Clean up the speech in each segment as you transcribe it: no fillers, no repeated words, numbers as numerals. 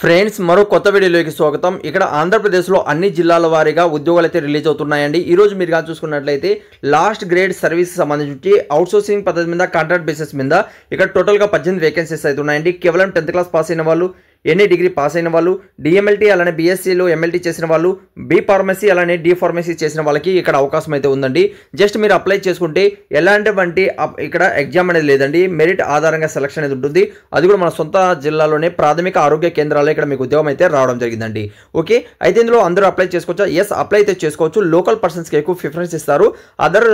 Friends మరో కొత్త వీడియోలోకి స్వాగతం। ఇక్కడ ఆంధ్రప్రదేశ్లో అన్ని జిల్లాల వారీగా ఉద్యోగాలు అయితే రిలీజ్ అవుతున్నాయండి। ఈ రోజు మీరు చూసుకున్నట్లయితే లాస్ట్ గ్రేడ్ సర్వీస్ సంబంధించి అవుట్సోర్సింగ్ పద్ధతి మీద కాంట్రాక్ట్ బేసిస్ మీద ఇక్కడ టోటల్ గా 18 వేకెన్సీస్ అయితే ఉన్నాయండి। కేవలం 10th క్లాస్ పాస్ అయిన వాళ్ళు, ఎనీ డిగ్రీ పాస్ అయిన వాళ్ళు, డిఎంఎల్టీ అలానే బిఎస్సీలో ఎంఎల్టీ చేసిన వాళ్ళు, బి ఫార్మసీ అలానే డి ఫార్మసీ చేసిన వాళ్ళకి ఇక్కడ అవకాశం అయితే ఉందండి। జస్ట్ మీరు అప్లై చేసుకుంటే ఎలాంటి ఇక్కడ ఎగ్జామ్ అనేది లేదండి, మెరిట్ ఆధారంగా సెలక్షన్ అనేది ఉంటుంది। అది కూడా మన సొంత జిల్లాలోనే ప్రాథమిక ఆరోగ్య కేంద్రాల్లో ఇక్కడ మీకు ఉద్యోగం అయితే రావడం జరిగిందండి। ఓకే, అయితే ఇందులో అందరూ అప్లై చేసుకోవచ్చా? ఎస్, అప్లై అయితే చేసుకోవచ్చు। లోకల్ పర్సన్స్కి ఎక్కువ ప్రిఫరెన్స్ ఇస్తారు, అదర్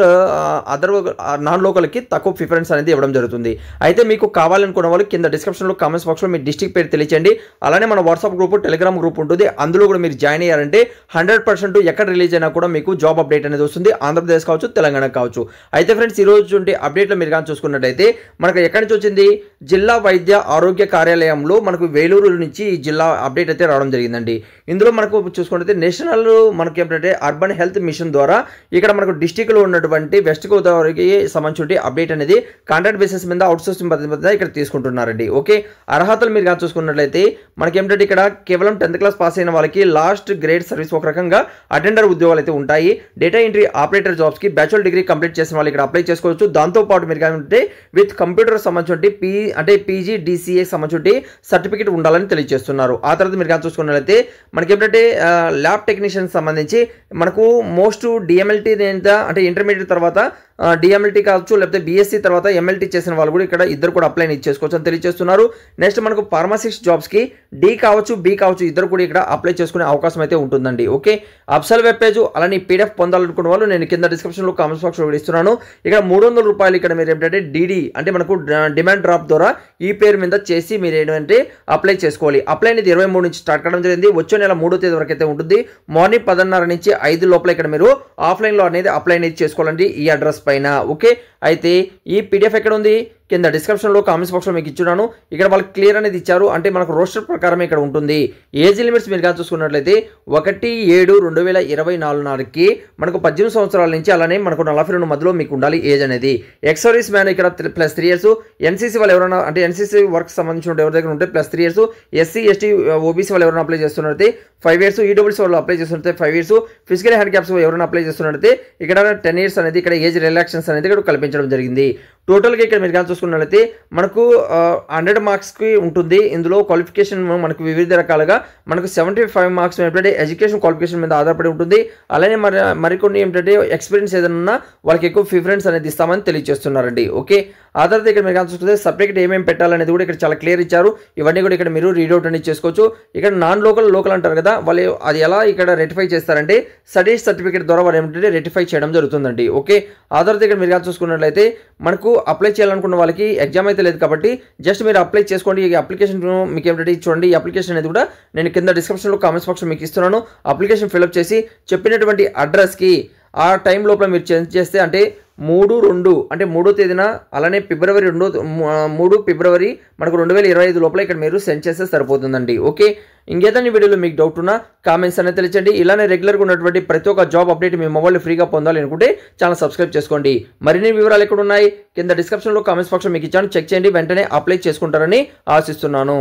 నాన్ లోకల్కి తక్కువ ప్రిఫరెన్స్ అనేది ఇవ్వడం జరుగుతుంది। అయితే మీకు కావాలనుకున్న వాళ్ళు కింద డిస్క్రిప్షన్లో కామెంట్స్ బాక్స్లో మీ డిస్ట్రిక్ట్ పేరు తెలియచేయండి। అలానే మన వాట్సాప్ గ్రూప్, టెలిగ్రామ్ గ్రూప్ ఉంటుంది, అందులో కూడా మీరు జాయిన్ అయ్యారంటే 100% ఎక్కడ రిలీజ్ అయినా కూడా మీకు జాబ్ అప్డేట్ అనేది వస్తుంది, ఆంధ్రప్రదేశ్ కావచ్చు, తెలంగాణ కావచ్చు। అయితే ఫ్రెండ్స్ ఈ రోజు అప్డేట్లో మీరు కానీ చూసుకున్నట్లయితే మనకు ఎక్కడి నుంచి వచ్చింది, జిల్లా వైద్య ఆరోగ్య కార్యాలయంలో మనకు వేలూరు నుంచి ఈ జిల్లా అప్డేట్ అయితే రావడం జరిగిందండి। ఇందులో మనకు చూసుకున్నట్లయితే నేషనల్ మనకి ఏంటంటే అర్బన్ హెల్త్ మిషన్ ద్వారా ఇక్కడ మనకు డిస్టిక్లో ఉన్నటువంటి వెస్ట్ గోదావరికి సంబంధించి అప్డేట్ అనేది కాంట్రాక్ట్ బేసిస్ మీద అవుట్సోర్సింగ్ పద్ధతి మీద ఇక్కడ తీసుకుంటున్నారండి। ఓకే, అర్హతలు మీరు కానీ చూసుకున్నట్లయితే మనకి ఏంటంటే ఇక్కడ కేవలం 10th క్లాస్ పాస్ అయిన వాళ్ళకి లాస్ట్ గ్రేడ్ సర్వీస్ ఒక రకంగా అటెండర్ ఉద్యోగాలు అయితే ఉంటాయి। డేటా ఎంట్రీ ఆపరేటర్ జాబ్స్ కి బ్యాచులర్ డిగ్రీ కంప్లీట్ చేసిన వాళ్ళు ఇక్కడ అప్లై చేసుకోవచ్చు। దాంతో పాటు మీరు అంటే విత్ కంప్యూటర్ సంబంధించి పీజీ డిసిఏ సంబంధించి సర్టిఫికేట్ ఉండాలని తెలియజేస్తున్నారు। ఆ తర్వాత మీరు చూసుకున్నట్లయితే మనకి ఏంటంటే ల్యాబ్ టెక్నీషియన్ సంబంధించి మనకు మోస్ట్ డిఎంఎల్టీ అంటే ఇంటర్మీడియట్ తర్వాత డిఎంఎల్టీ కావచ్చు, లేకపోతే బీఎస్సీ తర్వాత ఎంఎల్టీ చేసిన వాళ్ళు కూడా ఇక్కడ ఇద్దరు కూడా అప్లై చేసుకోవచ్చు అని తెలియజేస్తున్నారు। నెక్స్ట్ మనకు ఫార్మసిస్ట్ జాబ్స్కి డి కావచ్చు, బి కావచ్చు, ఇద్దరు కూడా ఇక్కడ అప్లై చేసుకునే అవకాశం అయితే ఉంటుందండి। ఓకే, అఫ్సల్ వెబ్ పేజ్ అలానే పీడిఎఫ్ పొందాలనుకున్న వాళ్ళు నేను కింద డిస్క్రిప్షన్లో కామెంట్స్ బాక్స్లో ఇస్తున్నాను। ఇక్కడ 300 రూపాయలు ఇక్కడ మీరు ఏంటంటే డిడి అంటే మనకు డిమాండ్ డ్రాప్ ద్వారా ఈ పేరు మీద చేసి మీరు ఏంటంటే అప్లై చేసుకోవాలి। అప్లై అనేది 23 నుంచి స్టార్ట్ కావడం జరిగింది, వచ్చే నెల 3వ తేదీ వరకు అయితే ఉంటుంది। మార్నింగ్ 10:30 నుంచి 5 లోపల ఇక్కడ మీరు ఆఫ్లైన్లో అనేది అప్లై అనేది చేసుకోవాలండి ఈ అడ్రస్ పైన। ఓకే, అయితే ఈ పీడిఎఫ్ ఎక్కడ ఉంది, కింద డిస్క్రిప్షన్లో కామెంట్స్ బాక్స్లో మీకు ఇచ్చున్నాను। ఇక్కడ వాళ్ళకి క్లియర్ అనేది ఇచ్చారు, అంటే మనకు రోస్టర్ ప్రకారం ఇక్కడ ఉంటుంది। ఏజ్ లిమిట్స్ మీరు కానీ చూసుకున్నట్లయితే 1/7/2024 నాటికి మనకు 18 సంవత్సరాల నుంచి అలానే మనకు 42 మధ్యలో మీకు ఉండాలి ఏజ్ అనేది। ఎక్స్ సర్వీస్ మ్యాన్ ఇక్కడ +3 ఇయర్స్, ఎన్సీసీ వాళ్ళు ఎవరైనా అంటే ఎన్సీసీ వర్క్ సంబంధించిన ఎవరి దగ్గర ఉంటే +3 ఇయర్స్, ఎస్సీ ఎస్టీ ఓబీసీ వాళ్ళు ఎవరైనా అప్లై చేస్తున్నట్లయితే 5 ఇయర్స్, ఈడబ్ల్యూసీ వాళ్ళు అప్లై చేస్తున్నట్లయితే 5 ఇయర్స్, ఫిజికల్ హ్యాండిక్యాప్స్ ఎవరైనా అప్లై చేస్తున్నట్లయితే ఇక్కడ 10 ఇయర్స్ అనేది ఇక్కడ ఏజ్ రిలాక్సేషన్స్ అనేది ఇక్కడ కల్పించడం జరిగింది। టోటల్గా ఇక్కడ మీరు కానీ చూసుకున్నట్లయితే మనకు 100 మార్క్స్కి ఉంటుంది। ఇందులో క్వాలిఫికేషన్ మనకు వివిధ రకాలుగా మనకు 75 మార్క్స్ ఏంటంటే ఎడ్యుకేషన్ క్వాలిఫికేషన్ మీద ఆధారపడి ఉంటుంది। అలానే మరికొన్ని ఏంటంటే ఎక్స్పీరియన్స్ ఏదైనా ఉన్నా వాళ్ళకి ఎక్కువ ప్రిఫరెన్స్ అనేది ఇస్తామని తెలియజేస్తున్నారండి। ఓకే, ఆ తర్వాత ఇక్కడ మీరు కానీ చూసుకుంటే సబ్జెక్ట్ ఏమేమి పెట్టాలనేది కూడా ఇక్కడ చాలా క్లియర్ ఇచ్చారు। ఇవన్నీ కూడా ఇక్కడ మీరు రీడౌట్ అనేది చేసుకోవచ్చు। ఇక్కడ నాన్ లోకల్ అంటారు కదా, వాళ్ళు అది ఎలా ఇక్కడ రెటిఫై చేస్తారంటే స్టడీస్ సర్టిఫికేట్ ద్వారా వాళ్ళు ఏమిటంటే రెటిఫై చేయడం జరుగుతుందండి। ఓకే, ఆ తర్వాత ఇక్కడ మీరు కానీ చూసుకున్నట్లయితే మనకు అప్లై చేయాలనుకున్న వాళ్ళకి ఎగ్జామ్ అయితే లేదు కాబట్టి జస్ట్ మీరు అప్లై చేసుకోండి। ఈ అప్లికేషన్ మీకు ఏమిటంటే చూడండి, ఈ అప్లికేషన్ అనేది కూడా నేను కింద డిస్క్రిప్షన్లో కామెంట్స్ బాక్స్లో మీకు ఇస్తున్నాను। అప్లికేషన్ ఫిల్అప్ చేసి చెప్పినటువంటి అడ్రస్కి ఆ టైం లోపల మీరు చేంజ్ చేస్తే అంటే 3/2 అంటే 3వ తేదీన అలానే ఫిబ్రవరి 3 ఫిబ్రవరి మనకు 2025 లోపల ఇక్కడ మీరు సెండ్ చేస్తే సరిపోతుందండి। ఓకే, ఇంకేదైనా వీడియోలో మీకు డౌట్ ఉన్నా కామెంట్స్ అనేది తెలియచేయండి। ఇలానే రెగ్యులర్గా ఉన్నటువంటి ప్రతి ఒక్క జాబ్ అప్డేట్ మీ మొబైల్లో ఫ్రీగా పొందాలి అనుకుంటే ఛానల్ సబ్స్క్రైబ్ చేసుకోండి। మరిన్ని వివరాలు ఎక్కడ ఉన్నాయి కింద డిస్క్రిప్షన్లో కామెంట్స్ బాక్స్లో మీకు ఇచ్చాను, చెక్ చేయండి, వెంటనే అప్లై చేసుకుంటారని ఆశిస్తున్నాను।